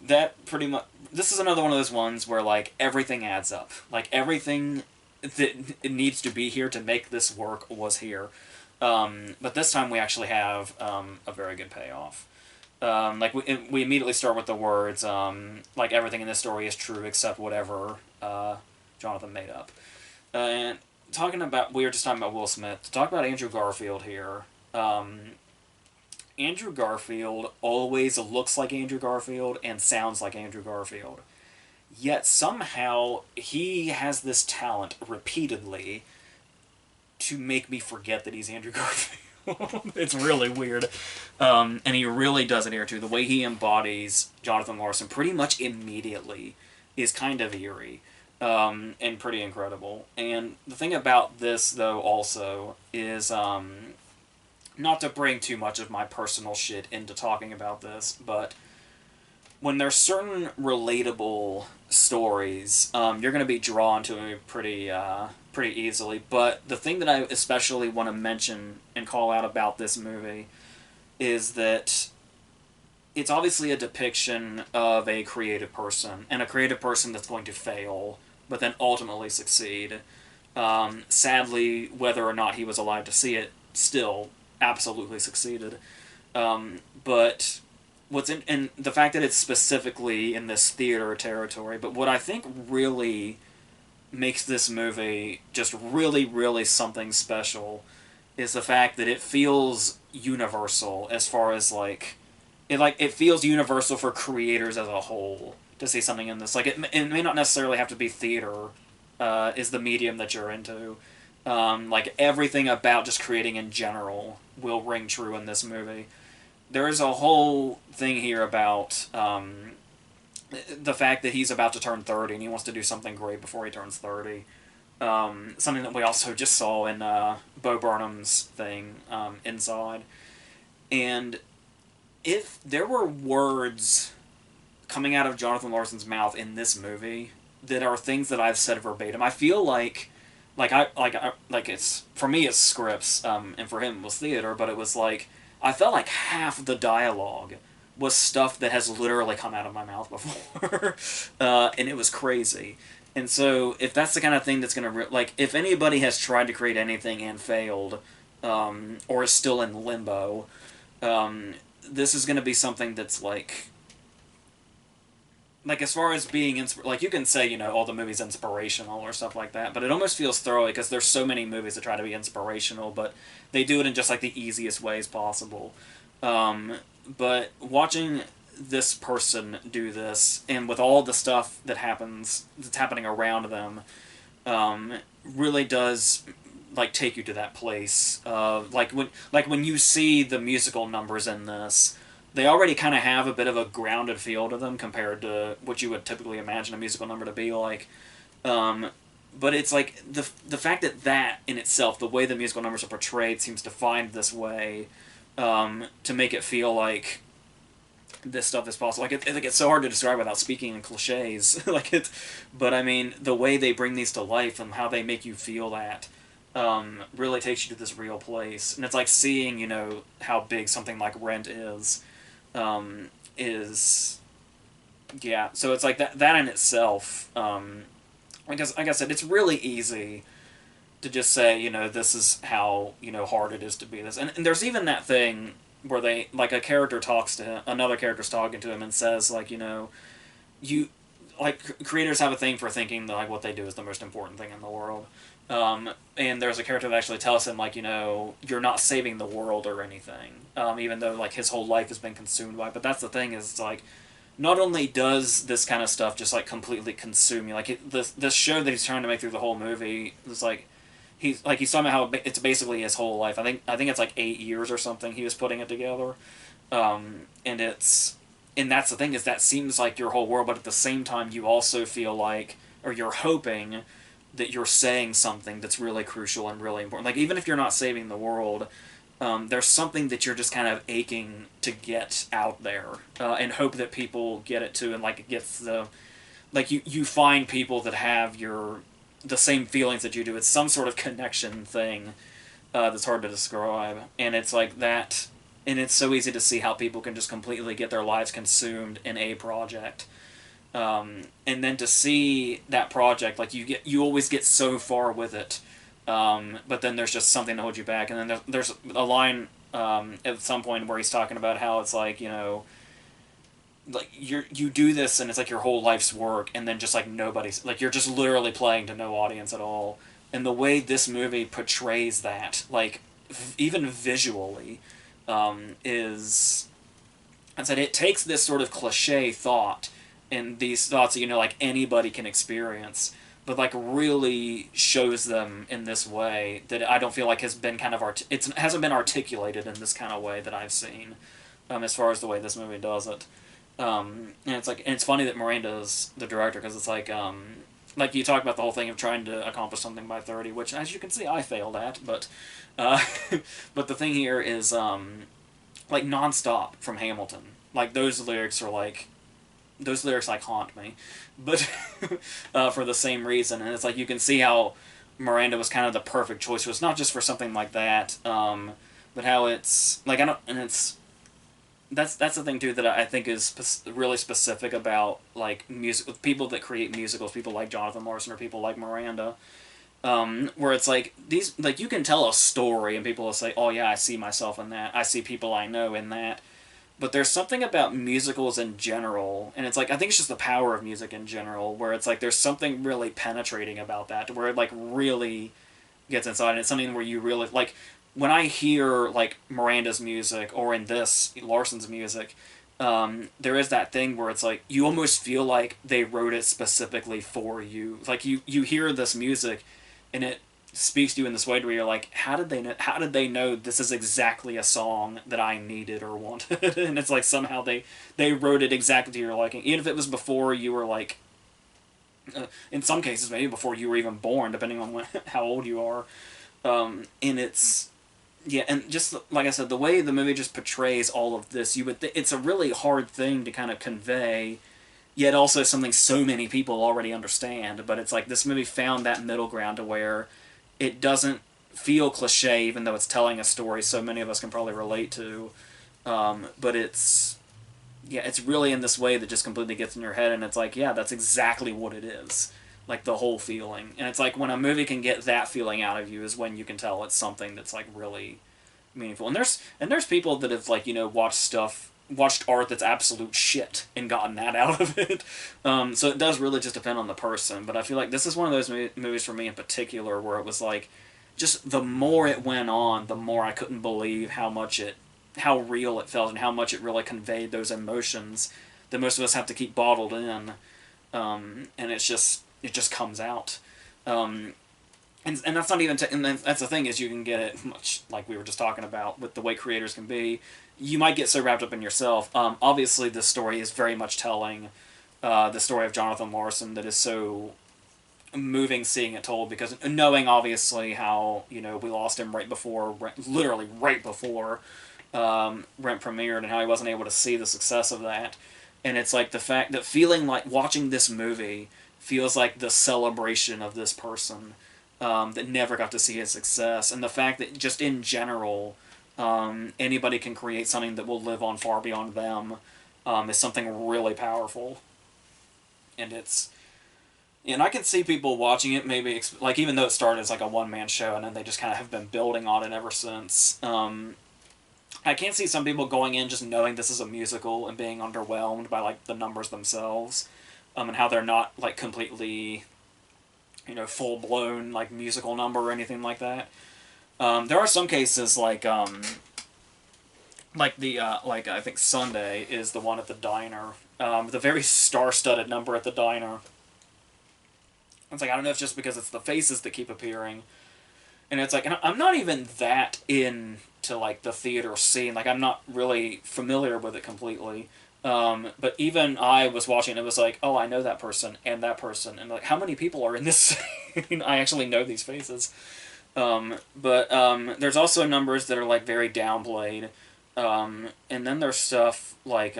that pretty much. This is another one of those ones where like everything adds up. Like everything that it needs to be here to make this work was here, but this time we actually have a very good payoff. Like we immediately start with the words like everything in this story is true except whatever Jonathan made up. And we were just talking about Will Smith. To talk about Andrew Garfield here. Andrew Garfield always looks like Andrew Garfield and sounds like Andrew Garfield. Yet somehow he has this talent repeatedly to make me forget that he's Andrew Garfield. It's really weird. And he really does it here too. The way he embodies Jonathan Larson pretty much immediately is kind of eerie. And pretty incredible. And the thing about this, though, also, is not to bring too much of my personal shit into talking about this, but when there's certain relatable stories, you're going to be drawn to it pretty easily. But the thing that I especially want to mention and call out about this movie is that it's obviously a depiction of a creative person, and a creative person that's going to fail, but then ultimately succeed. Sadly, whether or not he was alive to see it, still absolutely succeeded. But and the fact that it's specifically in this theater territory, but what I think really makes this movie just really, really something special is the fact that it feels universal as far as it feels universal for creators as a whole to see something in this. Like it may not necessarily have to be theater, is the medium that you're into. Like everything about just creating in general will ring true in this movie. There is a whole thing here about the fact that he's about to turn 30 and he wants to do something great before he turns 30. Something that we also just saw in Bo Burnham's thing, Inside. And if there were words coming out of Jonathan Larson's mouth in this movie that are things that I've said verbatim, I feel like it's for me it's scripts, and for him it was theater, but it was like I felt like half the dialogue was stuff that has literally come out of my mouth before, and it was crazy. And so if that's the kind of thing that's gonna if anybody has tried to create anything and failed, or is still in limbo, this is gonna be something that's like like as far as being like you can say, you know, all the movies inspirational or stuff like that, but it almost feels throwaway because there's so many movies that try to be inspirational, but they do it in just like the easiest ways possible. Um, but watching this person do this, and with all the stuff that's happening around them, um, really does like take you to that place. Like when you see the musical numbers in this, they already kind of have a bit of a grounded feel to them compared to what you would typically imagine a musical number to be like. Um, but it's like the fact that in itself, the way the musical numbers are portrayed, seems to find this way to make it feel like this stuff is possible. Like it's so hard to describe without speaking in cliches. But I mean, the way they bring these to life and how they make you feel that really takes you to this real place. And it's like seeing, you know, how big something like Rent is yeah. So it's like that in itself. Because like I said, it's really easy to just say, you know, this is how, you know, hard it is to be this. And there's even that thing where they, like, a character talks to him, another character's talking to him and says, like, you know, you, like, creators have a thing for thinking that, like, what they do is the most important thing in the world. And there's a character that actually tells him, like, you know, you're not saving the world or anything, even though, like, his whole life has been consumed by it. But that's the thing, is, it's like, not only does this kind of stuff just, like, completely consume you, like, this show that he's trying to make through the whole movie is, like, he's talking about how it's basically his whole life. I think it's like 8 years or something he was putting it together, and that's the thing, is that seems like your whole world, but at the same time you also feel like, or you're hoping that you're saying something that's really crucial and really important. Like, even if you're not saving the world, there's something that you're just kind of aching to get out there, and hope that people get it too, and like it gets you find people that have the same feelings that you do. It's some sort of connection thing that's hard to describe. And it's like that, and it's so easy to see how people can just completely get their lives consumed in a project. And then to see that project, like you always get so far with it, but then there's just something to hold you back. And then there's a line at some point where he's talking about how it's like, you know, like you do this and it's like your whole life's work, and then just like nobody's, like, you're just literally playing to no audience at all. And the way this movie portrays that, like, even visually, is, I said, it takes this sort of cliche thought and these thoughts that, you know, like anybody can experience, but like really shows them in this way that I don't feel like has been kind of it hasn't been articulated in this kind of way that I've seen, as far as the way this movie does it. And it's like, and it's funny that Miranda's the director, because it's like you talk about the whole thing of trying to accomplish something by 30, which, as you can see, I failed at, but but the thing here is like nonstop from Hamilton, like those lyrics like haunt me, but for the same reason. And it's like you can see how Miranda was kind of the perfect choice. It was not just for something like that, but how it's like, I don't, and it's that's the thing too that I think is really specific about like music, people that create musicals, people like Jonathan Larson or people like Miranda, where it's like these, like, you can tell a story and people will say, oh yeah, I see myself in that, I see people I know in that. But there's something about musicals in general, and it's like, I think it's just the power of music in general, where it's like there's something really penetrating about that, where it like really gets inside, and it's something where you really, like, when I hear like Miranda's music, or in this, Larson's music, there is that thing where it's like, you almost feel like they wrote it specifically for you. Like, you hear this music, and it speaks to you in this way where you're like, how did they know this is exactly a song that I needed or wanted? And it's like somehow they wrote it exactly to your liking, even if it was before you were like, in some cases maybe before you were even born, depending on how old you are. And it's, yeah, and just like I said, the way the movie just portrays all of this, you would it's a really hard thing to kind of convey, yet also something so many people already understand. But it's like this movie found that middle ground to where it doesn't feel cliche, even though it's telling a story so many of us can probably relate to. But it's really in this way that just completely gets in your head, and it's like, yeah, that's exactly what it is. Like, the whole feeling. And it's like, when a movie can get that feeling out of you is when you can tell it's something that's like really meaningful. And there's people that have, like, you know, watched stuff watched art that's absolute shit and gotten that out of it. So it does really just depend on the person. But I feel like this is one of those movies for me in particular where it was like, just the more it went on, the more I couldn't believe how real it felt and how much it really conveyed those emotions that most of us have to keep bottled in. And it just comes out. And that's not even and that's the thing is you can get it much like we were just talking about with the way creators can be. You might get so wrapped up in yourself. Obviously, this story is very much telling the story of Jonathan Larson that is so moving seeing it told, because knowing obviously how we lost him right before, literally right before Rent premiered, and how he wasn't able to see the success of that. And it's like the fact that feeling like watching this movie feels like the celebration of this person that never got to see his success, and the fact that just in general anybody can create something that will live on far beyond them is something really powerful. And and I can see people watching it maybe like, even though it started as like a one-man show and then they just kind of have been building on it ever since. I can see some people going in just knowing this is a musical and being underwhelmed by like the numbers themselves, and how they're not like completely full-blown like musical number or anything like that. There are some cases like I think Sunday is the one at the diner, the very star-studded number at the diner. It's like, I don't know if it's just because it's the faces that keep appearing, and it's like, and I'm not even that into like the theater scene, like I'm not really familiar with it completely. But even I was watching and it was like, oh, I know that person, and like, how many people are in this scene? I actually know these faces. But there's also numbers that are like very downplayed. And then there's stuff like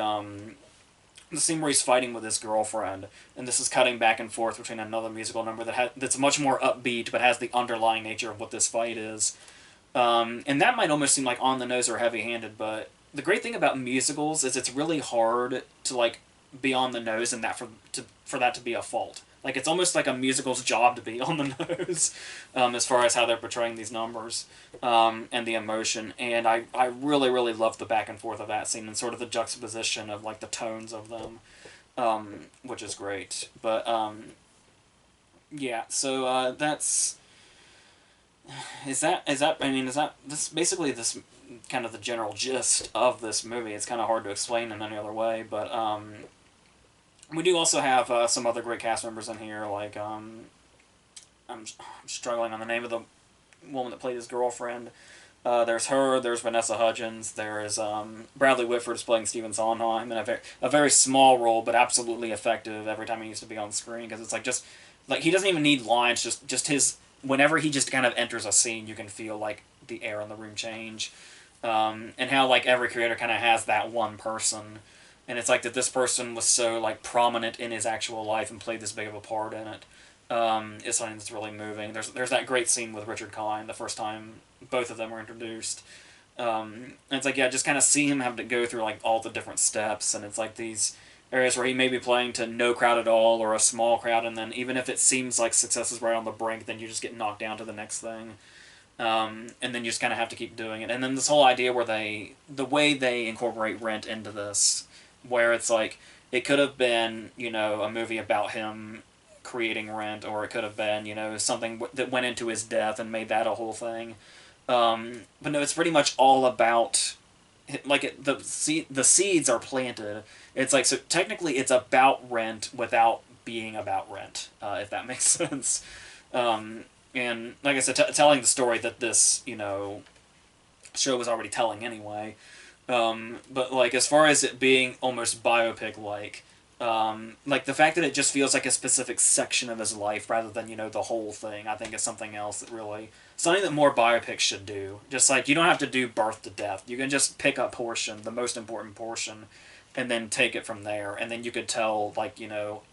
the scene where he's fighting with his girlfriend, and this is cutting back and forth between another musical number that's much more upbeat, but has the underlying nature of what this fight is. And that might almost seem like on the nose or heavy-handed, but the great thing about musicals is it's really hard to like be on the nose, and for that to be a fault. Like, it's almost like a musical's job to be on the nose, as far as how they're portraying these numbers, and the emotion. And I really, really love the back and forth of that scene and sort of the juxtaposition of like the tones of them, which is great. But yeah, so that's is that this basically this kind of the general gist of this movie. It's kind of hard to explain in any other way, but we do also have some other great cast members in here, like I'm struggling on the name of the woman that played his girlfriend. There's her, there's Vanessa Hudgens, there's Bradley Whitford is playing Stephen Sondheim in a very small role, but absolutely effective every time he needs to be on screen, because it's like, just like, he doesn't even need lines, just his, whenever he just kind of enters a scene, you can feel like the air in the room change, and how like every creator kind of has that one person. And it's like that this person was so like prominent in his actual life and played this big of a part in it. Is something that's really moving. There's that great scene with Richard Kind the first time both of them were introduced. And it's like, yeah, just kind of see him have to go through like all the different steps, and it's like these areas where he may be playing to no crowd at all or a small crowd, and then even if it seems like success is right on the brink, then you just get knocked down to the next thing. And then you just kind of have to keep doing it. And then this whole idea where the way they incorporate Rent into this, where it's like, it could have been, a movie about him creating Rent, or it could have been, something that went into his death and made that a whole thing. But no, it's pretty much all about, like, the seeds are planted. It's like, so technically it's about Rent without being about Rent, if that makes sense. And like I said, telling the story that this, show was already telling anyway. But like, as far as it being almost biopic-like, like the fact that it just feels like a specific section of his life rather than, the whole thing, I think is something else that really, something that more biopics should do. Just like, you don't have to do birth to death. You can just pick a portion, the most important portion, and then take it from there. And then you could tell, like,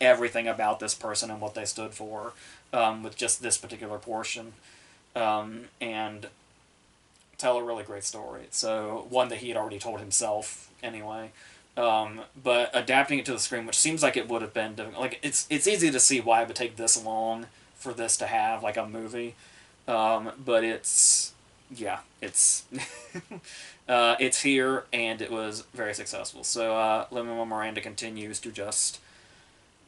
everything about this person and what they stood for, with just this particular portion. And tell a really great story. So, one that he had already told himself anyway. But adapting it to the screen, which seems like it would have been difficult. Like, it's easy to see why it would take this long for this to have like a movie. But it's yeah, it's here, and it was very successul. So Lin-Manuel Miranda continues to just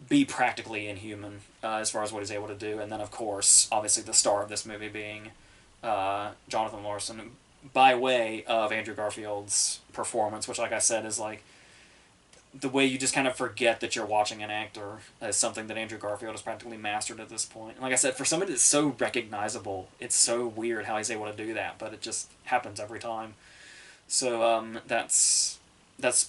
be practically inhuman as far as what he's able to do, and then of course, obviously, the star of this movie being Jonathan Larson, by way of Andrew Garfield's performance, which, like I said, is like the way you just kind of forget that you're watching an actor is something that Andrew Garfield has practically mastered at this point. And like I said, for somebody that's so recognizable, it's so weird how he's able to do that, but it just happens every time. So that's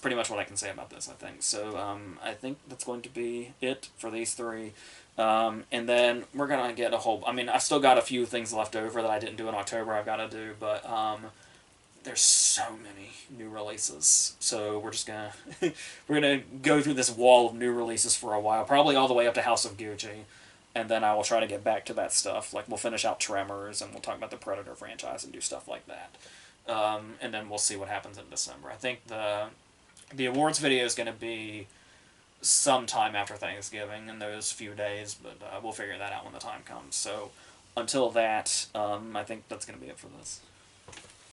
pretty much what I can say about this, I think. So I think that's going to be it for these three. And then we're going to get a whole... I mean, I still got a few things left over that I didn't do in October I've got to do, but there's so many new releases. So we're just going to... we're going to go through this wall of new releases for a while, probably all the way up to House of Gucci. And then I will try to get back to that stuff. Like, we'll finish out Tremors, and we'll talk about the Predator franchise and do stuff like that. And then we'll see what happens in December. I think the awards video is going to be sometime after Thanksgiving in those few days, but we'll figure that out when the time comes. So until that, I think that's going to be it for this.